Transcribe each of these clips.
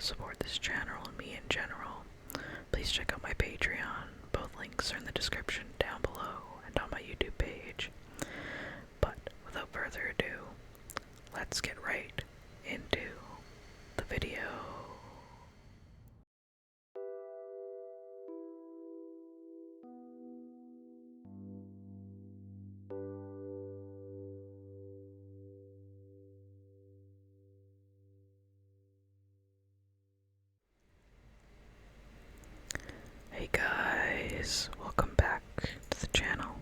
support this channel and me in general, please check out my Patreon. Both links are in the description down below and on my YouTube page. But without further ado, let's get right into the video. Hey guys, welcome back to the channel.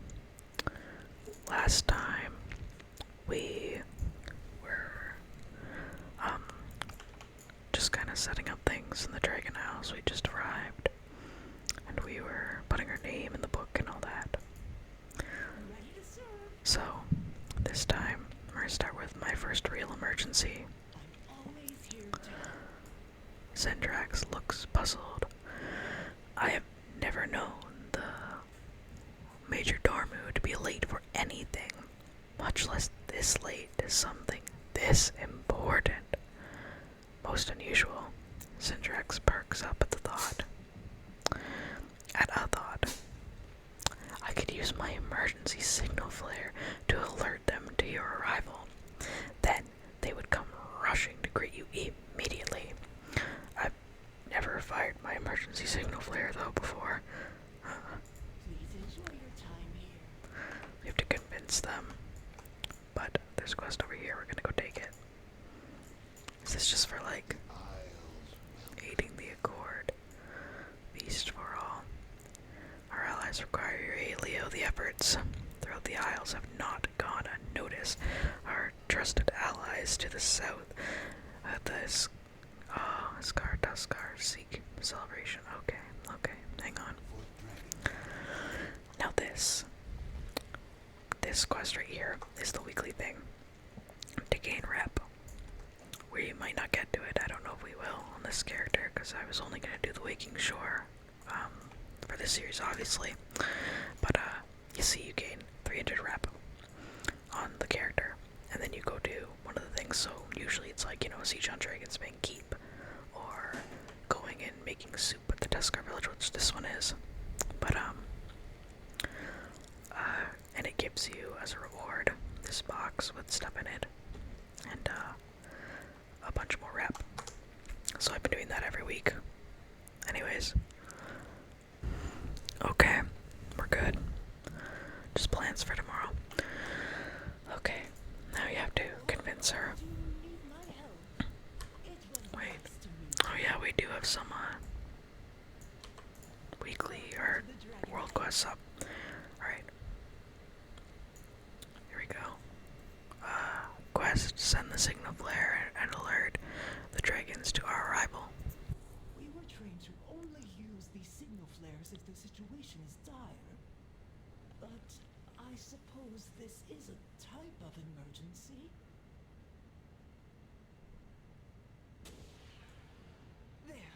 Last time we were just kind of setting up things in the dragon house. We just arrived and we were putting our name in the book and all that. So this time we're gonna start with my first real emergency. Zendrax looks puzzled. I have never known the Major Dormu to be late for anything, much less this late to something this important. Most unusual. Zendrax perks up at the thought. At a thought. I could use my emergency signal flare to alert them to your arrival. Then they would come rushing to greet you immediately. I've never fired my emergency signal flare though before. Please enjoy your time here. We have to convince them. But there's a quest over here, we're gonna go take it. Is this just for like aiding the accord? Feast for all. Our allies require your aid, Leo. The efforts throughout the Isles have not gone unnoticed. Our trusted allies to the south at this Scar Tuskar seek celebration. Okay, hang on. Now this quest right here is the weekly thing. To gain rep. We might not get to it, I don't know if we will on this character, because I was only going to do the Waking Shore for this series obviously. But you see you gain 300 rep on the character, and then you go do one of the things, so usually it's like, Siege on Dragon's Main Keep, or going and making soup at the Tuskar village, which this one is. But and it gives you as a reward this box with stuff in it, and a bunch more rep. So I've been doing that every week. Anyways. Okay, we're good. Just plans for tomorrow. Okay, now you have to convince her. Wait. Oh yeah, we do have some weekly or world quests up. Alright. Here we go. Quest, send the signal flare and alert the dragons to our arrival. We were trained to only use these signal flares if the situation is dire. But I suppose this is a type of emergency. There.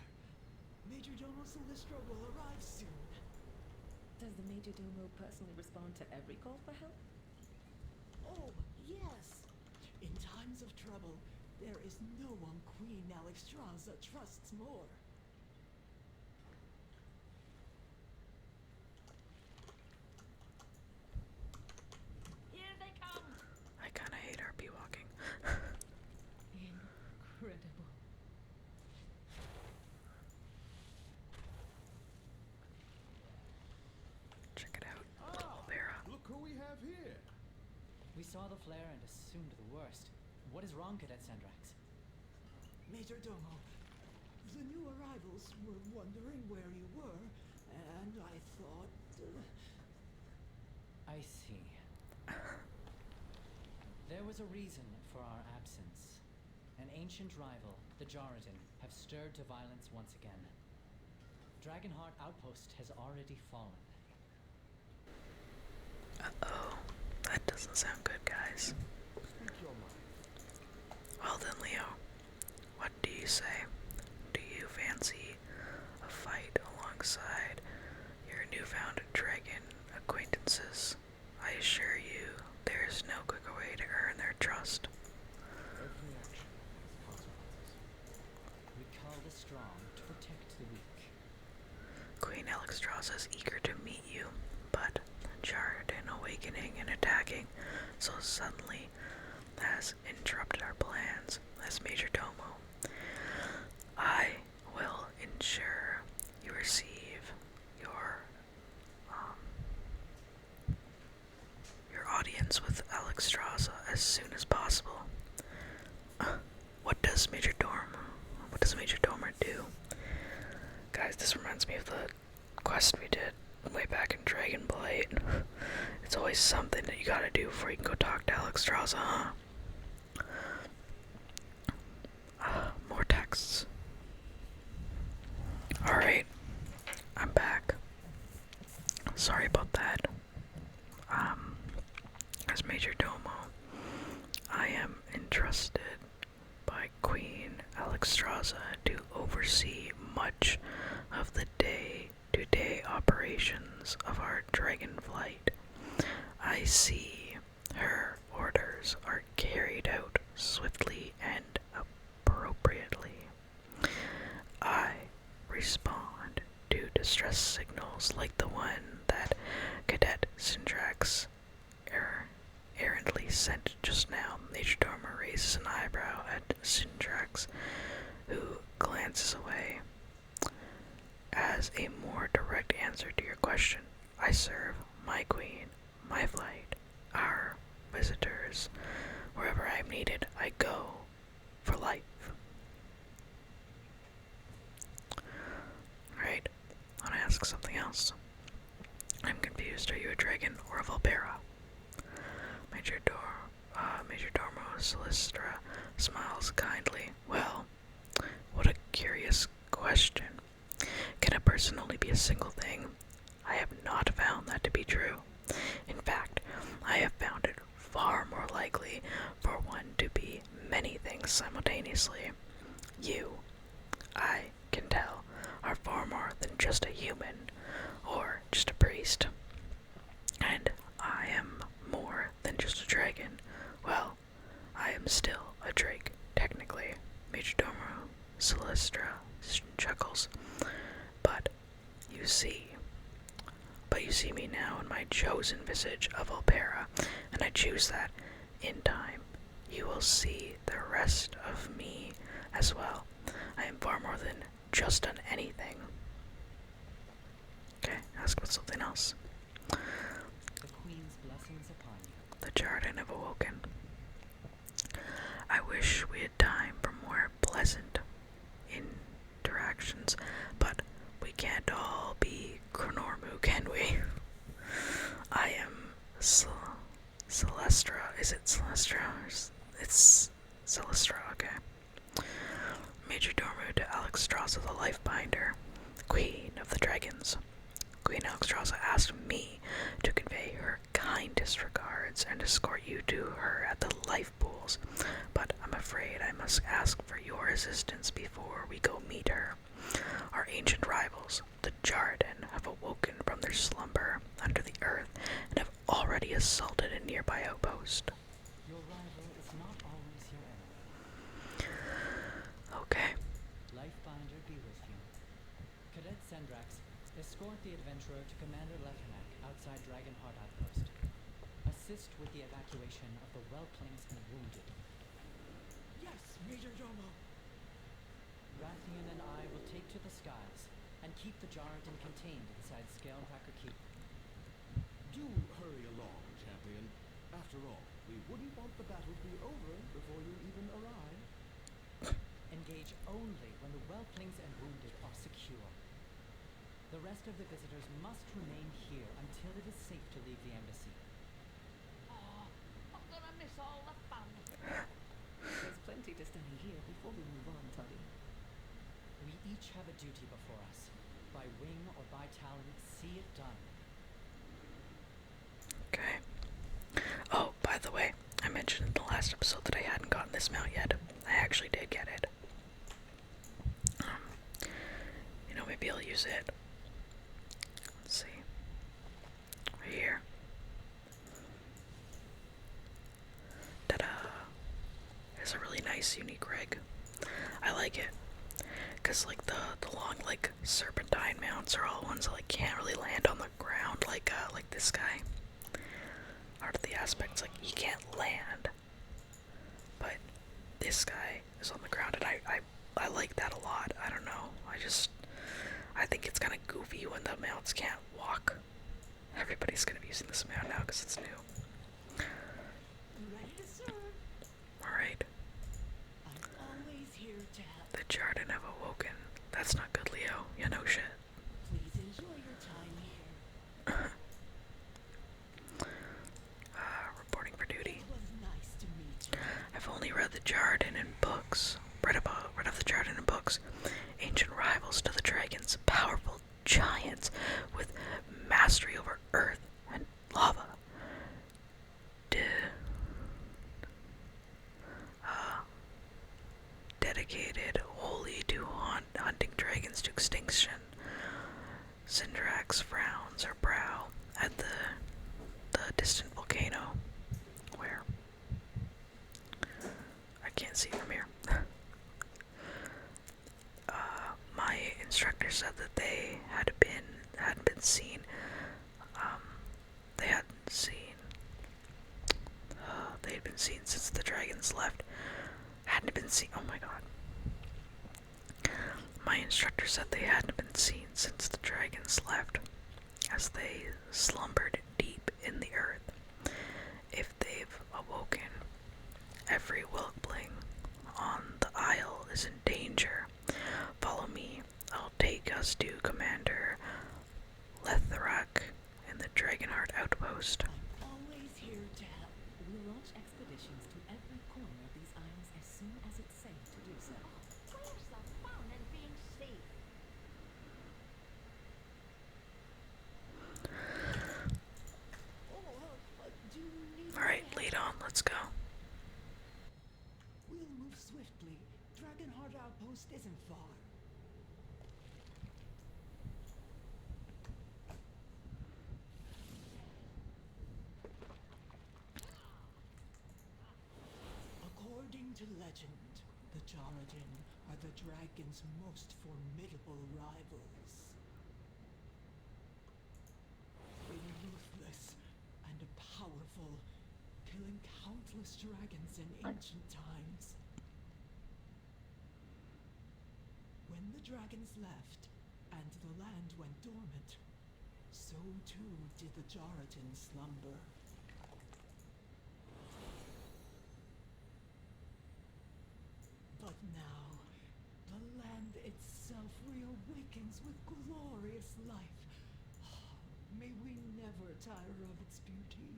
Major Domo Silistra will arrive soon. Does the Major Domo personally respond to every call for help? Oh, yes. In times of trouble, there is no one Queen Alexstrasza trusts more. Here they come! I kinda hate RP walking. Incredible. Check it out. Little Vera. Look who we have here. We saw the flare and assumed the worst. What is wrong, Cadet Zendrax? Major Domo, the new arrivals were wondering where you were, and I thought... I see. There was a reason for our absence. An ancient rival, the Joradin, have stirred to violence once again. Dragonheart Outpost has already fallen. Uh-oh. That doesn't sound good, guys. Speak your mind. Well then, Leo. What do you say? Do you fancy a fight alongside your newfound dragon acquaintances? I assure you, there is no quicker way to earn their trust. Every action has consequences. We call this Alexstrasza is eager to meet you, but Jarden awakening and attacking so suddenly has interrupted our plans. As Major Domo, I will ensure you receive your audience with Alexstrasza as soon as possible. What does Major Dormer do? Guys, this reminds me of the quest we did way back in Dragonblight. It's always something that you gotta do before you can go talk to Alexstrasza, huh? More texts. Alright, I'm back. Sorry about that. As Major Domo, I am entrusted by Queen Alexstrasza to oversee much of the day-to-day operations of our dragon flight. I see her orders are carried out swiftly and appropriately. I respond to distress signals like the one that Cadet Syndrax errantly sent just now. Major Dormer raises an eyebrow at Syndrax, who glances away. As a more direct answer to your question, I serve my queen, my flight, our visitors. Wherever I am needed, I go for life. Alright, I want to ask something else. I'm confused. Are you a dragon or a Volpera? Major Dormo Silistra smiles kindly. Well, what a curious question. Can a person only be a single thing? I have not found that to be true. In fact, I have found it far more likely for one to be many things simultaneously. You, I can tell, are far more than just a human, or just a priest. And I am more than just a dragon. Well, I am still a drake, technically. Major Domo Silistra chuckles. But you see me now in my chosen visage of Volpera, and I choose that in time you will see the rest of me as well. I am far more than just an anything. Okay, ask about something else. The Queen's blessings upon you. The Jarden have awoken. I wish we had time for more pleasant interactions, but we can't all be Chronormu, can we? I am Celestra. Is it Celestra? It's Celestra, okay. Major Dormu to Alexstrasza the Lifebinder, Queen of the Dragons. Queen Alexstrasza asked me to convey her kindest regards and escort you to her at the life pools, but I'm afraid I must ask for your assistance before we go meet her. Our ancient rivals, the Jarden, have awoken from their slumber under the earth and have already assaulted a nearby outpost. Your rival is not always your enemy. Okay. Lifebinder be with you. Cadet Syndrax, escort the adventurer to Commander Lechanak outside Dragonheart Outpost. Assist with the evacuation of the whelplings and wounded. Yes, Major Domo. Rathian and I will take to the skies and keep the Jarden contained inside Scalecracker Keep. Do hurry along, champion. After all, we wouldn't want the battle to be over before you even arrive. Engage only when the whelplings and wounded are secure. The rest of the visitors must remain here until it is safe to leave the embassy. I'm gonna miss all the fun. There's plenty to study here before we move on, Toddy. We each have a duty before us. By wing or by talon, see it done. Okay. Oh, by the way, I mentioned in the last episode that I hadn't gotten this mount yet. I actually did get it. Maybe I'll use it. Let's see. Right here. Ta-da! It's a really nice, unique rig. I like it. because like the long like serpentine mounts are all ones that like can't really land on the ground like this guy. Part of the aspects like he can't land, but this guy is on the ground, and I like that a lot. I don't know. I think it's kind of goofy when the mounts can't walk. Everybody's gonna be using this mount now because it's new. Ready to serve. All right. I'm always here to help. The Jarden have awoken. That's not good, Leo. Yeah, no shit. Please enjoy your time here. Reporting for duty. It was nice to meet you. I've only read the Jarden in books. Read of the Jarden in books. Ancient rivals to the dragons, powerful giants with mastery over earth and lava. Dedicated wholly to hunting dragons to extinction. Syndrax frowns her brow at the distant volcano. Where? I can't see from here. My instructor said that they hadn't been seen. They hadn't seen. They had been seen since the dragons left. Hadn't been seen. Oh my god. My instructor said they hadn't been seen since the dragons left, as they slumbered deep in the earth. If they've awoken, every whelpling on the isle is in danger. Follow me. I'll take us to Commander Letharak in the Dragonheart outpost. I'm always here to help. We'll launch expeditions to every corner of these isles as soon as it's safe to do so. Where's the fun in being safe? Do you need Alright, help? lead on, let's go. We'll move swiftly. Dragonheart Outpost isn't far. According to legend, the Jarden are the dragon's most formidable rivals. Ruthless and powerful, killing countless dragons in ancient times. When the dragons left, and the land went dormant, so too did the Jarden slumber. But now, the land itself reawakens with glorious life. May we never tire of its beauty.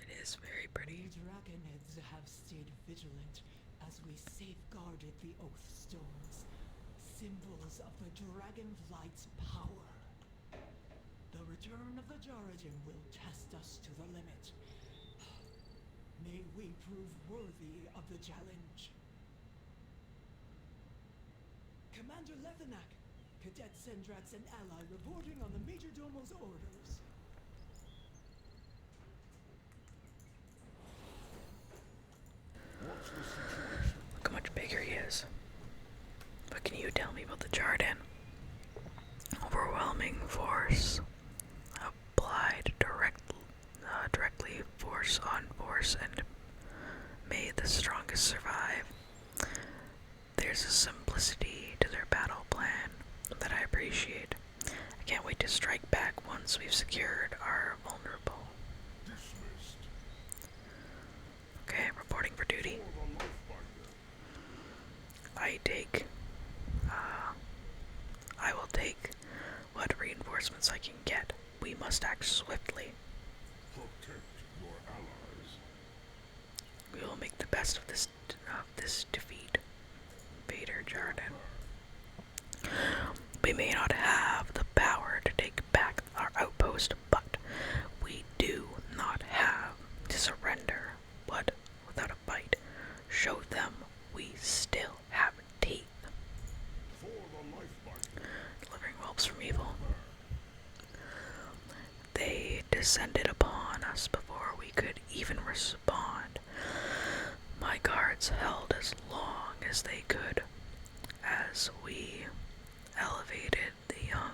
It is very pretty. We dragonids have stayed vigilant as we safeguarded the Oath Stones, symbols of the Dragonflight's power. The return of the Jarden will test us to the limit. May we prove worthy of the challenge. Commander Lethanak, Cadet Syndrax and ally reporting on the Major Domo's orders. What's the situation? Look how much bigger he is. What can you tell me about the Jarden? Overwhelming force. Applied directly force on force, and may the strongest survive. There's a simplicity to their battle plan that I appreciate. I can't wait to strike back once we've secured our vulnerable. Dismissed. Okay, reporting for duty. For the Lifebinder. I will take what reinforcements I can get. We must act swiftly. Protect your allies. We will make the best of this defeat. Vader Jarden. We may not have the power to take back our outpost, but we do not have to surrender. But without a fight, show them we still have teeth. For the Lifebinder. Delivering whelps from evil. They descended upon us before we could even respond. My guards held as long as they could as we elevated the young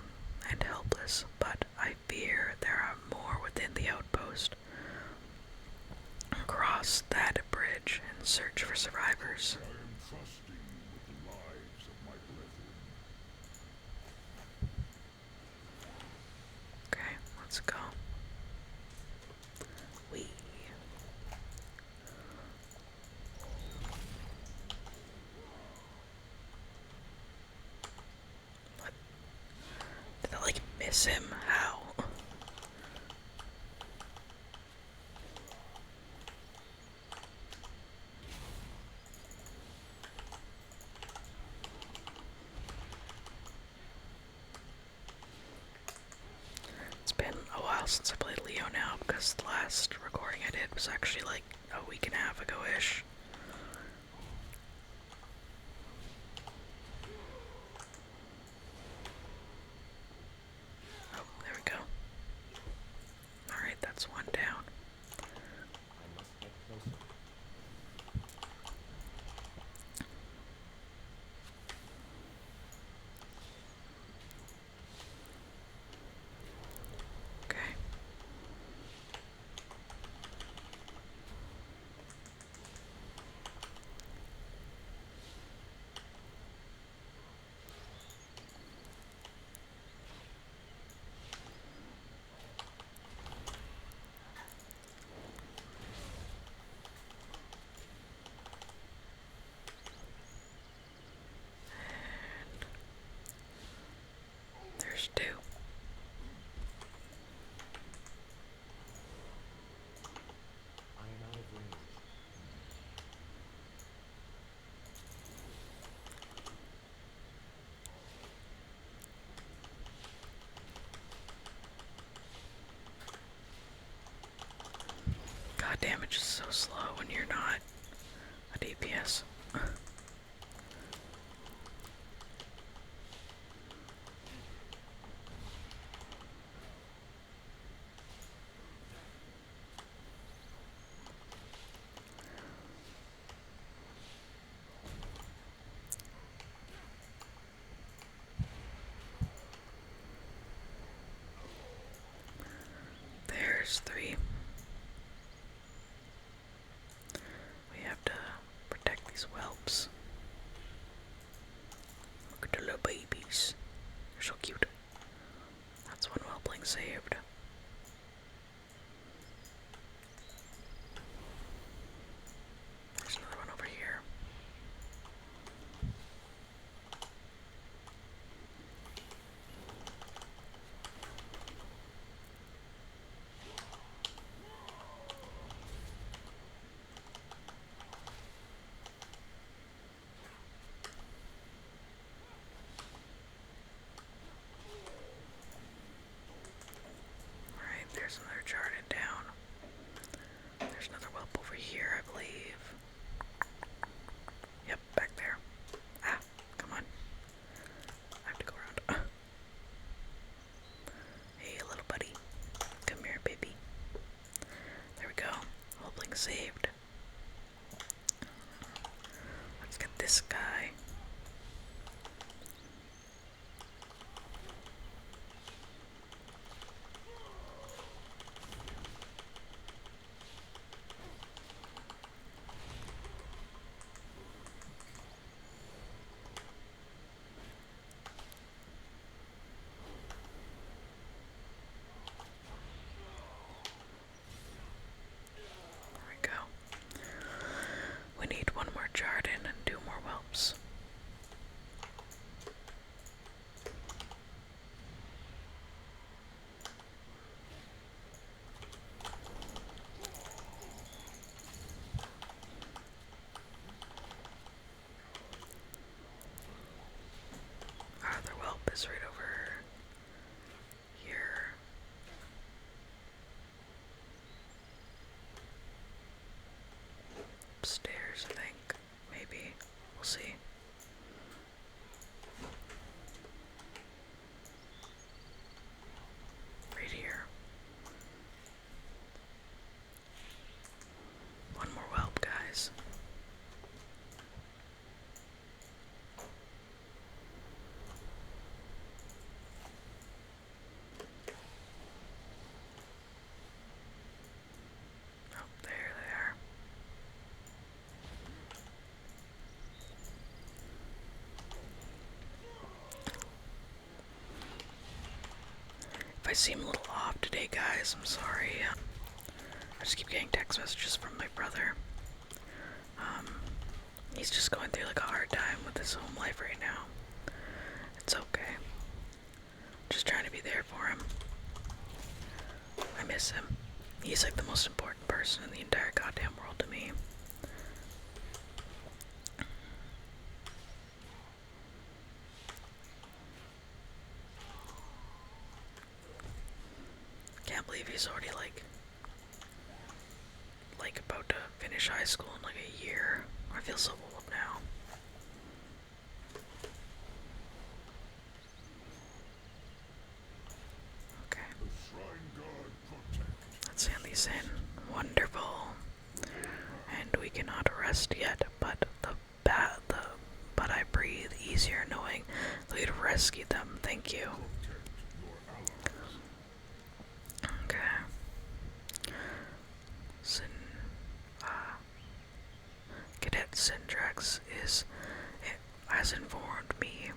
and helpless, but I fear there are more within the outpost. Cross that bridge and search for survivors. I am trusting with the lives of my brethren. Okay, let's go. We. What? Did I like miss him? How? It's been a while since I played Leo now because the last recording I did was actually like a week and a half ago-ish. Oh, there we go. Alright, that's one down. I must get closer. Okay. There's two. I am out of range. God damn, it's just so slow when you're not a DPS. There's three. We have to protect these whelps. Look at the little babies. They're so cute. That's one whelpling saved. There's another one over here. seem a little off today, guys. I'm sorry. I just keep getting text messages from my brother. He's just going through like a hard time with his home life right now. It's okay. Just trying to be there for him. I miss him. He's like the most important person in the entire goddamn world to me. Can't believe he's already like about to finish high school in like a year. I feel so old now. Okay. Let's hand these in. Wonderful. And we cannot rest yet, but but I breathe easier knowing that we'd rescued them. Thank you. Okay. Cadet Syndrax has informed me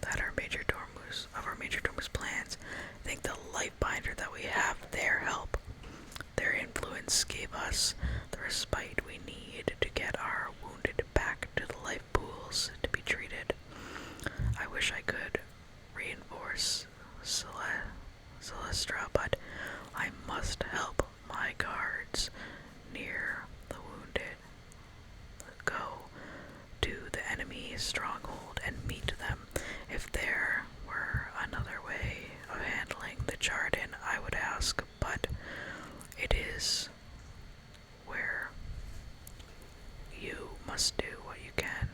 that our Major Dormu's plans. I think the life binder that we have their help. Their influence gave us the respite we need to get our wounded back to the life pools to be treated. I wish I could reinforce Celestra, but I must help my guards near the wounded go to the enemy's stronghold and meet them. If there were another way of handling the Jardin, I would ask, but it is where you must do what you can.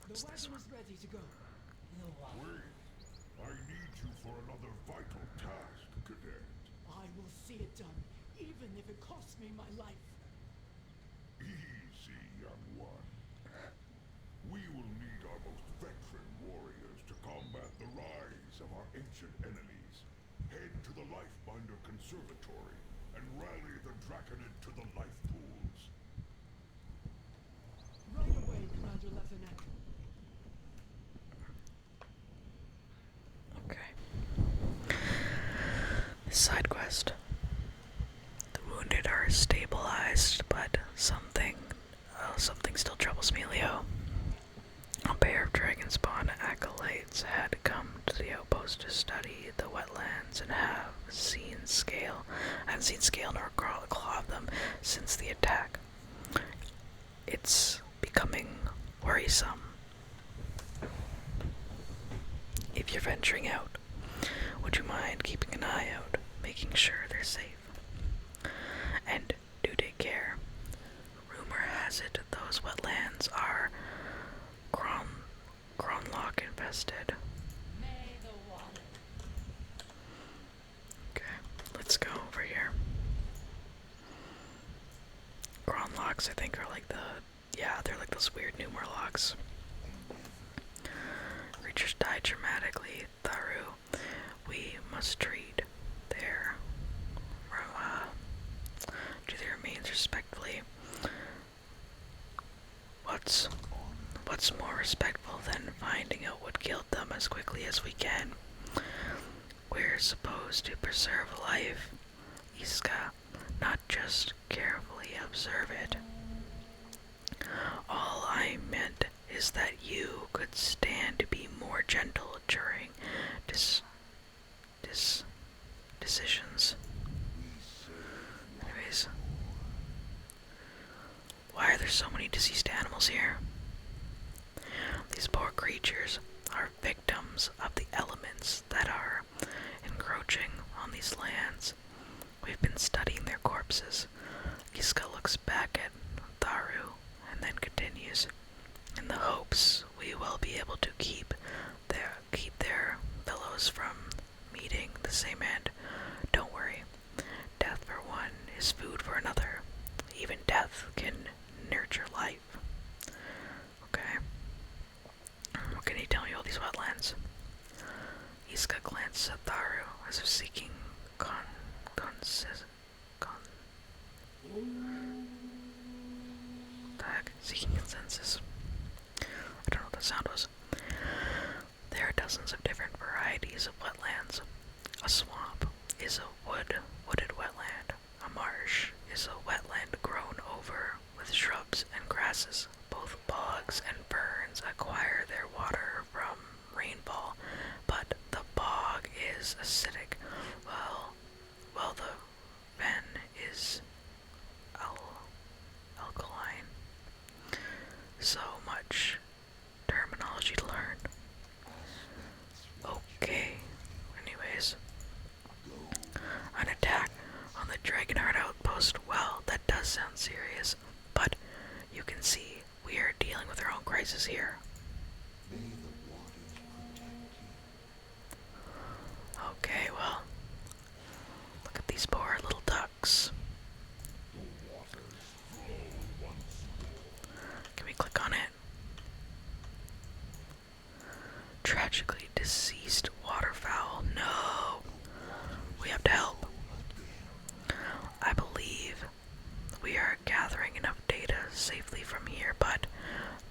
What's this one? Is ready to go. Wait. I need you for another vital task, Cadet. I will see it done, even if it costs me my life. Easy, young one. We will need our most veteran warriors to combat the rise of our ancient enemies. Head to the Lifebinder Conservatory and rally the Draconid to the life pools. Right away, Commander Lefenek. Okay. Side quest. The wounded are stabilized, but something still troubles me, Leo. A pair of Dragonspawn acolytes had come to the outpost to study the wetlands and have seen scale. I haven't seen scale nor claw of them since the attack. It's becoming worrisome. If you're venturing out, would you mind keeping an eye out, making sure they're safe? And do take care. Rumor has it those wetlands are Gronlock infested. Okay, let's go over here. Gronlocks, I think, are like they're like those weird Numerlocks. Creatures die dramatically. Tharu, we must treat their remains respectfully. What's more respectful than finding out what killed them as quickly as we can? We're supposed to preserve life, Iska, not just carefully observe it. All I meant is that you could stand to be more gentle during decisions. Anyways, why are there so many deceased animals here? These poor creatures are victims of the elements that are encroaching on these lands. We've been studying their corpses. Iska looks back at Tharu and then continues, in the hopes we will be able to keep their fellows from meeting the same end. Don't worry. Death for one is food for another. Even death can nurture life. Okay. What can he tell you all these wetlands? Iska glances at Tharu as if seeking seeking consensus. I don't know what that sound was. There is acidic. Well, the ven is alkaline. So much terminology to learn. Okay. Anyways, an attack on the Dragonheart outpost. Well, that does sound serious, but you can see we are dealing with our own crisis here. Okay, well, look at these poor little ducks. Can we click on it? Tragically deceased waterfowl. No! We have to help. I believe we are gathering enough data safely from here, but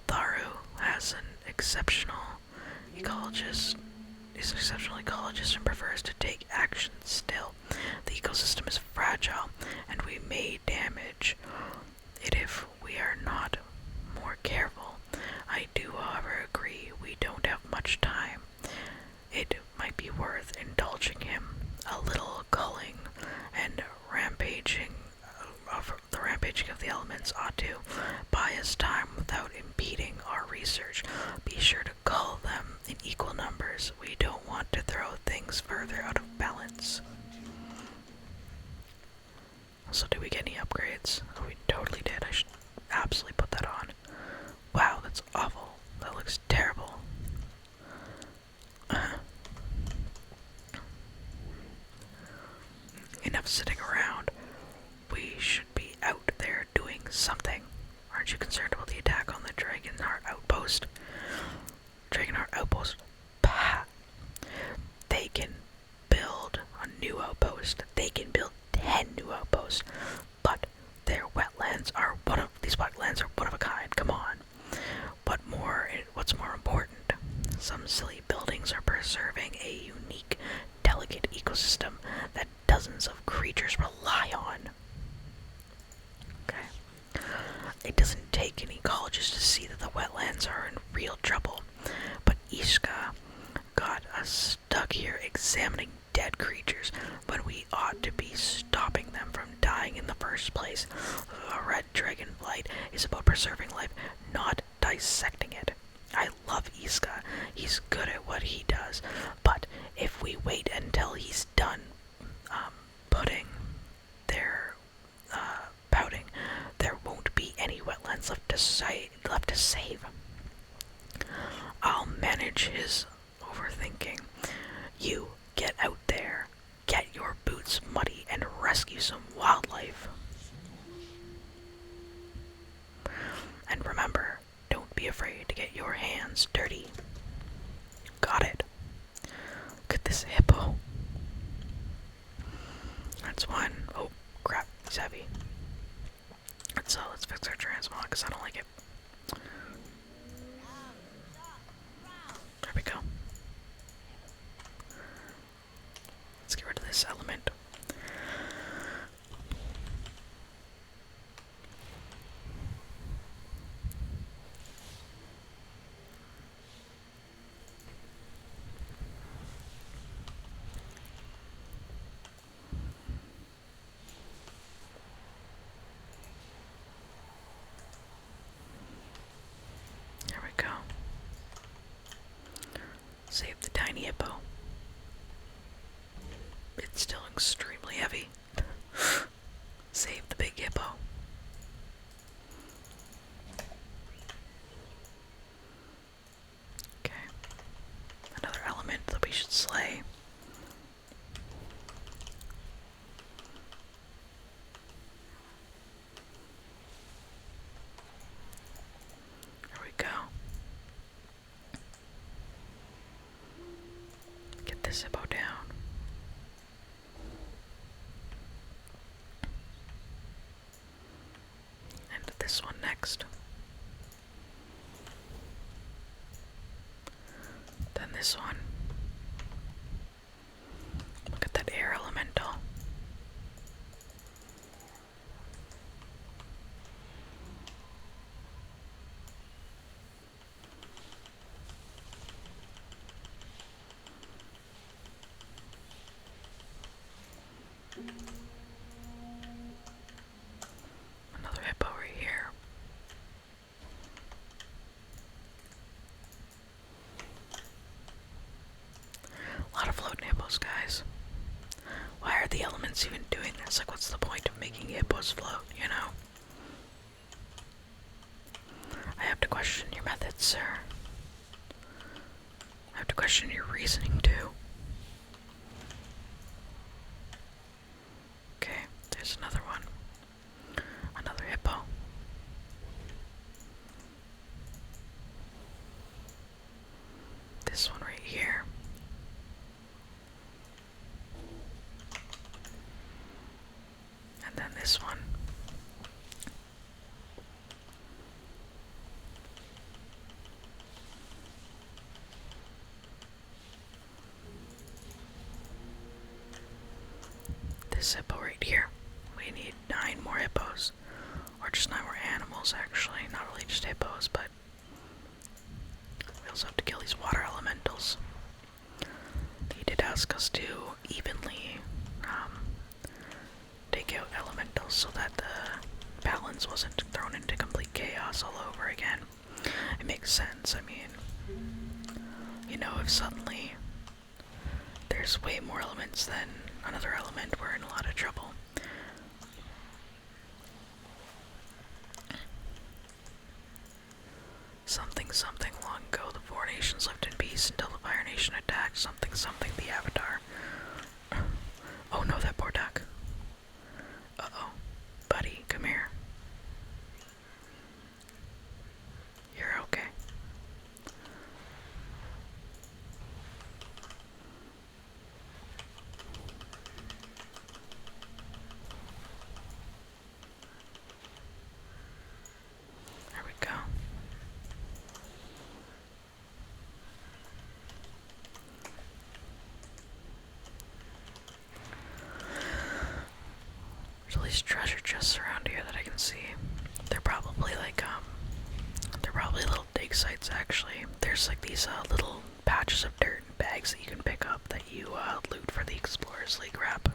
Tharu has an exceptional ecologist. He's an exceptional ecologist and prefers to take action still. The ecosystem is fragile, and we may damage it if we are not more careful. I do, however, agree we don't have much time. It might be worth indulging him a little culling and rampaging of the elements ought to buy us time without impeding our research. Be sure to cull them in equal numbers. We don't want to throw things further out of balance. So did we get any upgrades? Oh, we totally did. I should absolutely put that on. Wow, that's awful. That looks terrible. Enough sitting around. We should be out there doing something. Aren't you concerned about the attack on the Dragonheart outpost? Dragonheart outpost. Pah! They can build a new outpost. They can build 10 new outposts. But their wetlands are these wetlands are one of a kind. Come on. What's more important? Some silly buildings are preserving a unique, delicate ecosystem that dozens of creatures rely on. Okay. It doesn't take an ecologist to see that the wetlands are in real trouble, but Ishka got us stuck here examining dead creatures when we ought to be stopping them from dying in the first place. A red dragonflight is about preserving life, not dissecting it. I love Iska. He's good at what he does, but if we wait until he's done pouting, there won't be any wetlands left to save. I'll manage his overthinking. You get out there, get your boots muddy, and rescue some wildlife. And remember, don't be afraid to get your hands dirty. Got it. Look at this hippo. That's one. Oh, crap. He's heavy. Let's fix our transmog, because I don't like it. There we go. Let's get rid of this element. There we go. Save the tiny hippo. It's still extremely heavy. Save the big hippo. Okay. Another element that we should slay. There we go. Get this hippo down. And this one next. Then this one. Look at that air elemental. It's like, what's the point of making hippos float, you know? I have to question your methods, sir. I have to question your reasoning, too. Okay, there's another one. Another hippo. This one right here. And then this one. This hippo right here. We need 9 more hippos. Or just 9 more animals, actually. Not really just hippos, but we also have to kill these water elementals. He did ask us to evenly take out elementals so that the balance wasn't thrown into complete chaos all over again. It makes sense. I mean, you know, if suddenly there's way more elements than another element, we're in a lot of trouble. Something, something, long ago, the four nations lived in peace until the Fire Nation attacked. Something, something, the Avatar. Oh no, that poor duck. Uh-oh. Buddy, come here. You're okay. There we go. There's all these treasure chests around here that I can see. They're probably like, they're probably little dig sites actually. There's like these little patches of dirt and bags that you can pick up that you loot for the Explorers League rep.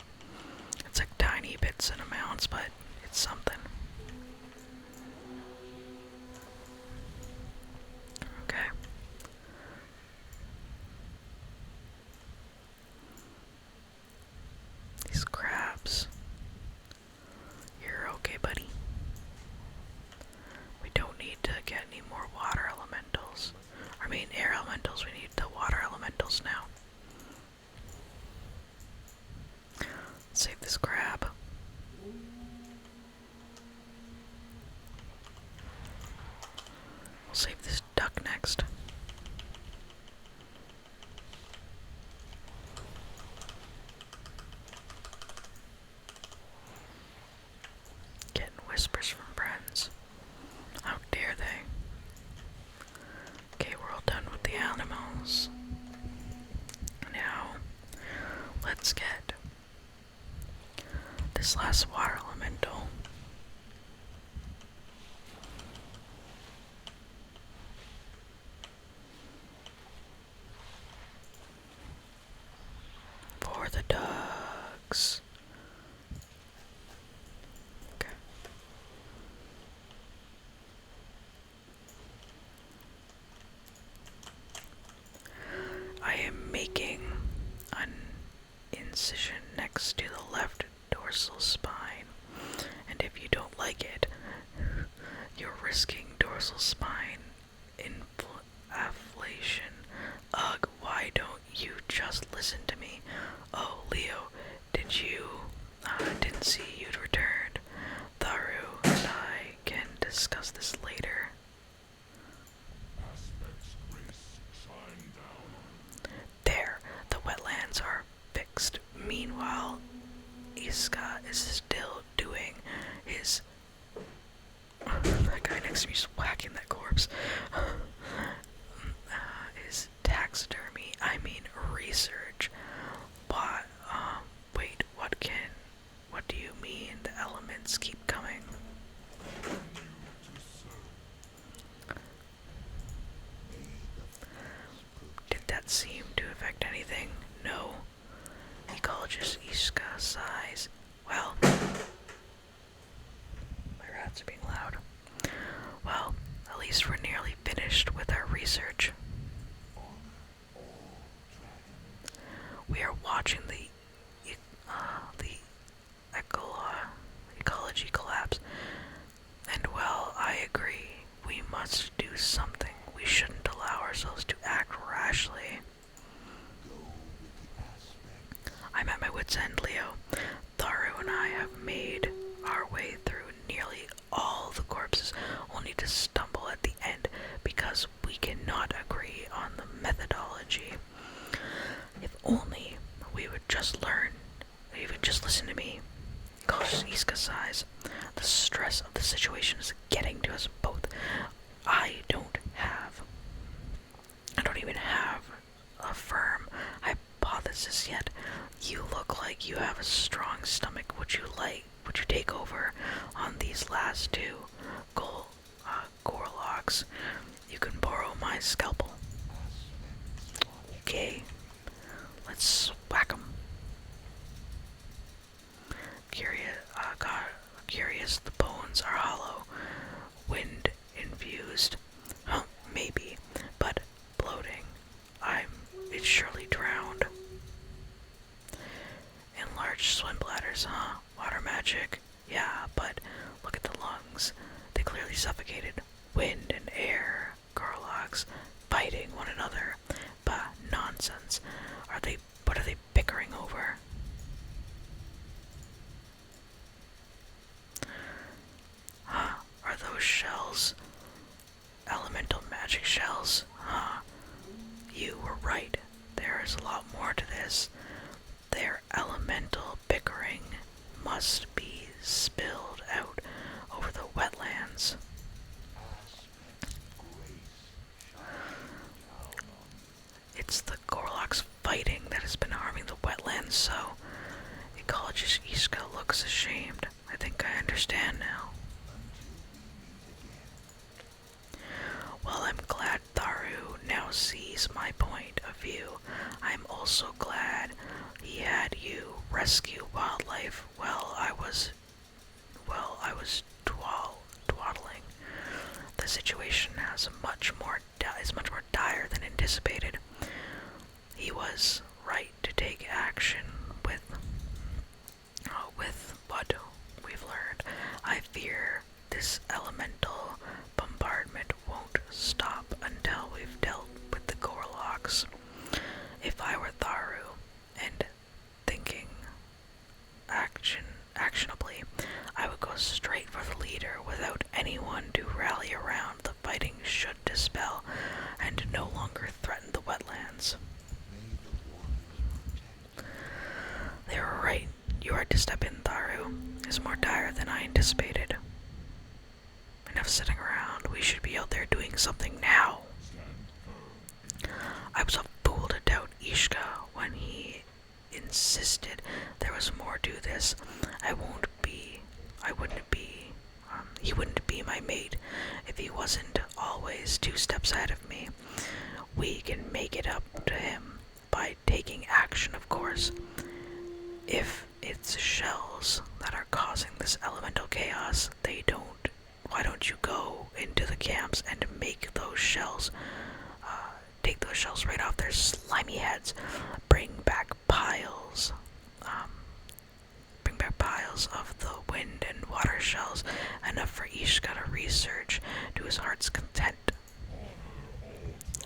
It's like tiny bits and amounts, but it's something. Okay. These crabs. You're okay, buddy. We don't need to get any more water elementals. I mean, air elementals. We need the water elementals now. Let's save this crab. We'll save this duck next. Getting whispers from friends. How dare they? Okay, we're all done with the animals. Now, let's get this last water elemental. For the ducks. Okay. I am making an incision next to the left dorsal spine, and if you don't like it, you're risking dorsal spine inflation. Ugh, why don't you just listen to me? Oh, Leo, didn't see you'd returned. Tharu and I can discuss this later. Aspect's grace shine down on There, the wetlands are fixed. Meanwhile, Iska is still doing his... That guy next to me is whacking that corpse. His taxidermy, I mean research. But, wait, what do you mean the elements keep coming? Did that seem to affect anything? No. Ecologist Iska sighs. Well, my rats are being loud. Well, at least we're nearly finished with our research. We are watching the especially. I'm at my wit's end, Leo. Tharu and I have made our way through nearly all the corpses, only to stumble at the end because we cannot agree on the methodology. If only we would just learn, if you would just listen to me. Cautious Iska sighs. The stress of the situation is getting to us both. I don't even have a firm hypothesis yet. You look like you have a strong stomach. Would you take over on these last two Gorlocks? You can borrow my scalpel. Okay, let's whack 'em. Curious, the bones are hollow, wind infused. Huh, maybe, but bloating. It's surely drowned. Enlarged swim bladders, huh? Water magic? Yeah, but look at the lungs. They clearly suffocated. Wind and air, Gorloks, fighting one another. Bah, nonsense. What are they bickering over? Huh, are those shells elemental magic shells? Huh, you were right. There is a lot more to this. Their elemental bickering must be spilled out over the wetlands. It's the Gorloks fighting that has been harming the wetlands, so ecologist Iska looks ashamed. I think I understand now. Well, I'm glad Tharu now sees my point of view. I'm also glad he had you rescue wildlife while I was dawdling. The situation is much more dire than anticipated. He was right to take action with what we've learned. I fear this elemental bombardment won't stop until we've dealt with the Gorloks. If I were Tharu and thinking actionably, I would go straight for the leader without anyone to rally around. The fighting should dispel and no longer threaten the wetlands. They were right. You are to step in, Tharu. It's more dire than I anticipated. Enough sitting around. We should be out there doing something now. I was a fool to doubt Ishka when he insisted there was more to this. He wouldn't be my mate if he wasn't always 2 steps ahead of me. We can make it up to him by taking action, of course. If it's shells that are causing this elemental chaos, why don't you go into the camps and make those shells, take those shells right off their slimy heads, bring back piles of the wind and water shells, enough for Ishka to research to his heart's content.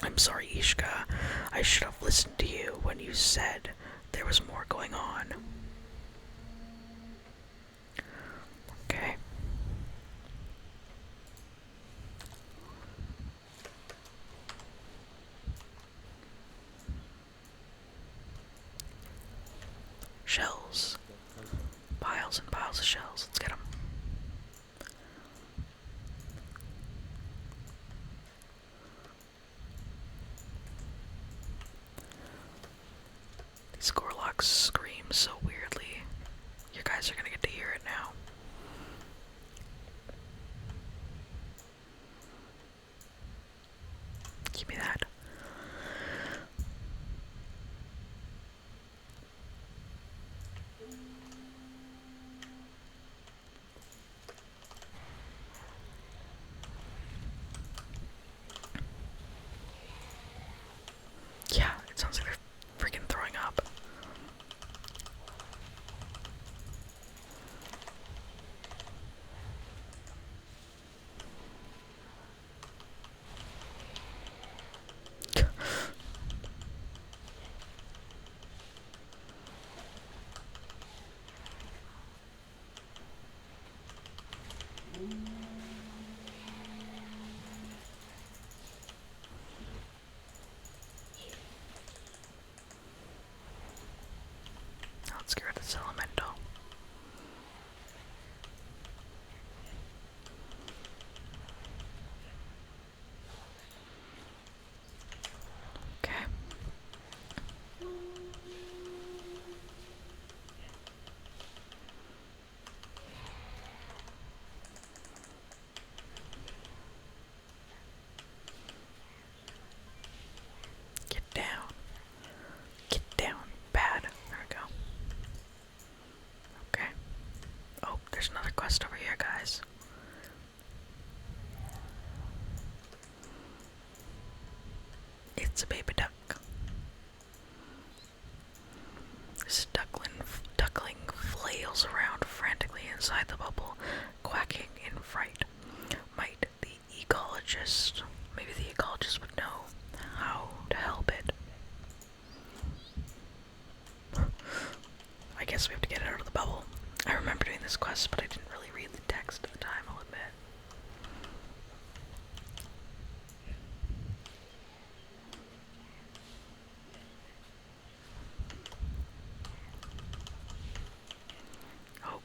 I'm sorry, Ishka. I should have listened to you when you said there was more going on. Okay. Shells. Piles and piles of shells. Let's get them. These Gorloks scream so weirdly. You guys are gonna get to hear it now. Give me that. Yeah, it sounds like they're freaking throwing up. It's a baby duck. This duckling flails around frantically inside the bubble, quacking in fright. Maybe the ecologist would know how to help it. I guess we have to get it out of the bubble. I remember doing this quest, but I didn't really read the text at the time, I'll admit. Oh.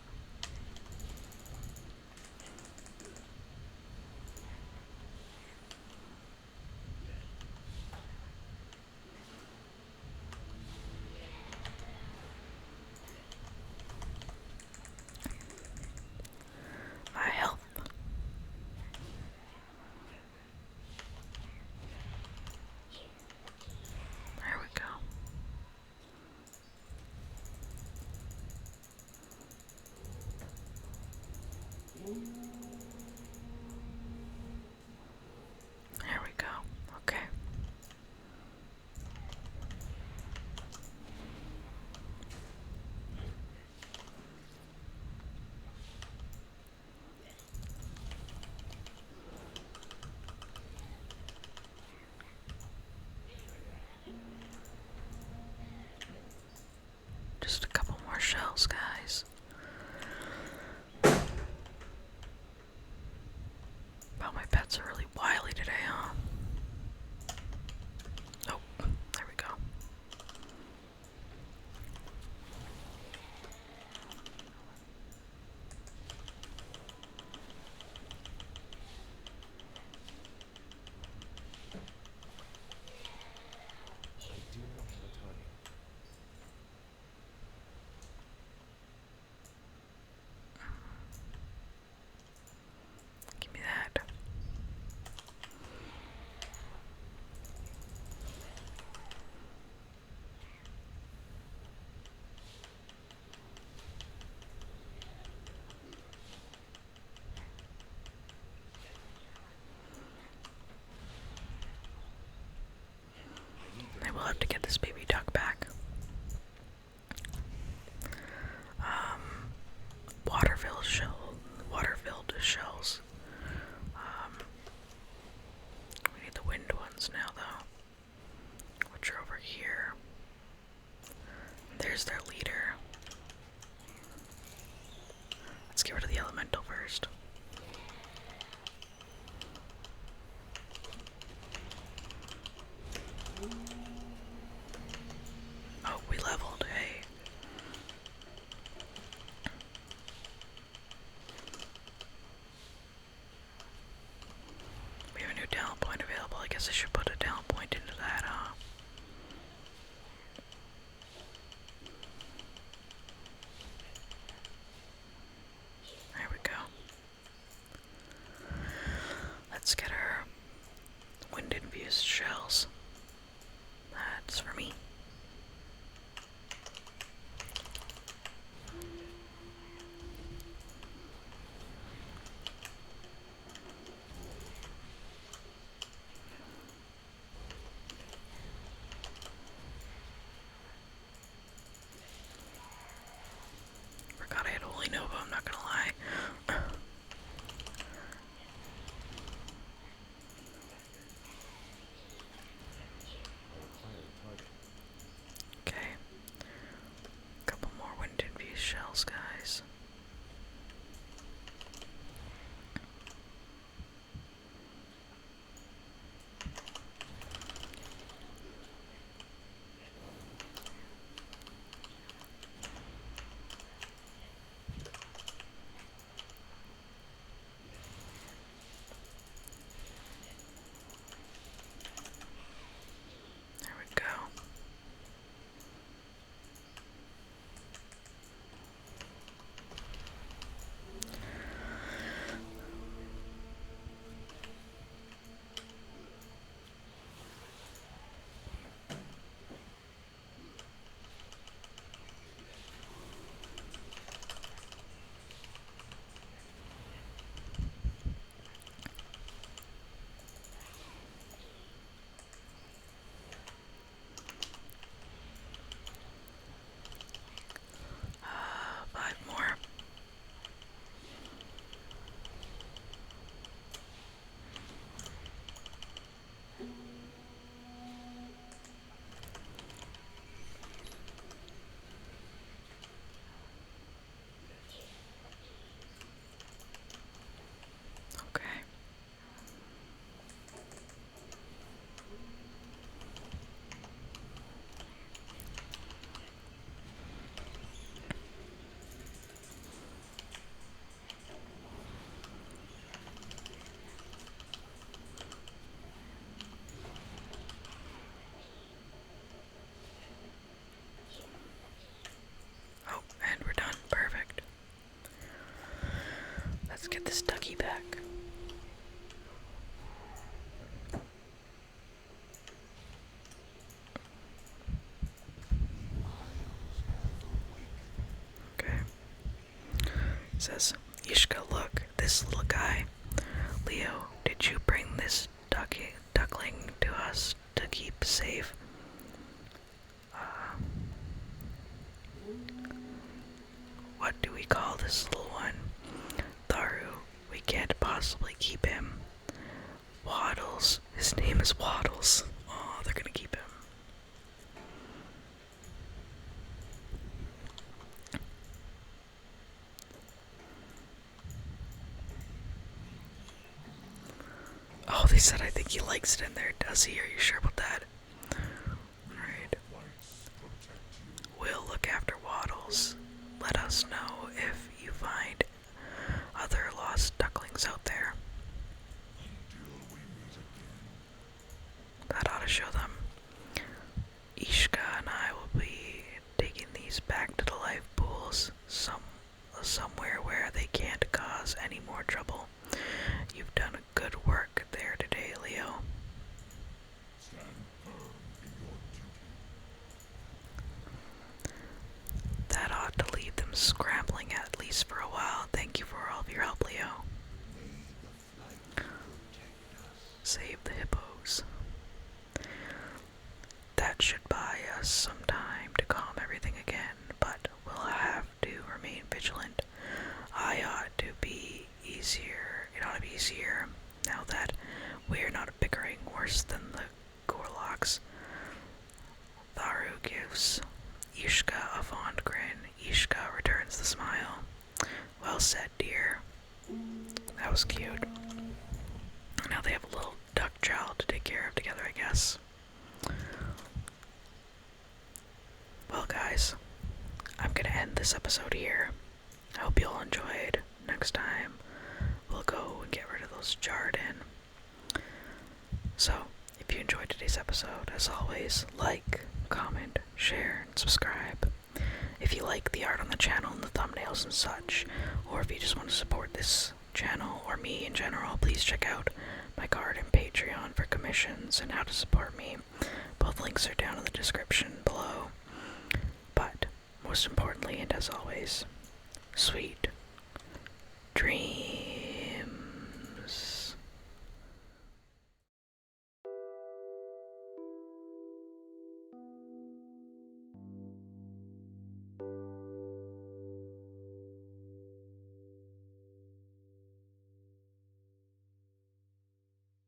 back. Okay. It says, Ishka, look, this little guy. Leo, did you bring this duckling to us to keep safe? What do we call this little one? Tharu, we can't possibly keep him. Waddles, his name is Waddles. Oh, they're gonna keep him. Oh, they said I think he likes it in there. Does he? Are you sure about that? Alright. We'll look after Waddles. Let us know if you find other lost ducklings out there. That ought to show them. Ishka and I will be taking these back to the life pools, somewhere where they can't cause any more trouble. You've done good work there today, Leo. That ought to leave them scrambling at least for a while. Thank you for all of your help, Leo. Save the hippos. That should buy us some time to calm everything again, but we'll have to remain vigilant. It ought to be easier now that we're not bickering worse than the Gorlocks. Tharu gives Ishka a fond grin. Ishka returns the smile. Well said, dear. That was cute. Now they have a little duck child to take care of together, I guess. Well, guys, I'm gonna end this episode here. I hope you all enjoyed. Next time, we'll go and get rid of those Jarden. So, if you enjoyed today's episode, as always, like, comment, share, and subscribe. If you like the art on the channel and the thumbnails and such, or if you just want to support this channel or me in general, please check out my card and Patreon for commissions and how to support me. Both links are down in the description below. But, most importantly, and as always, sweet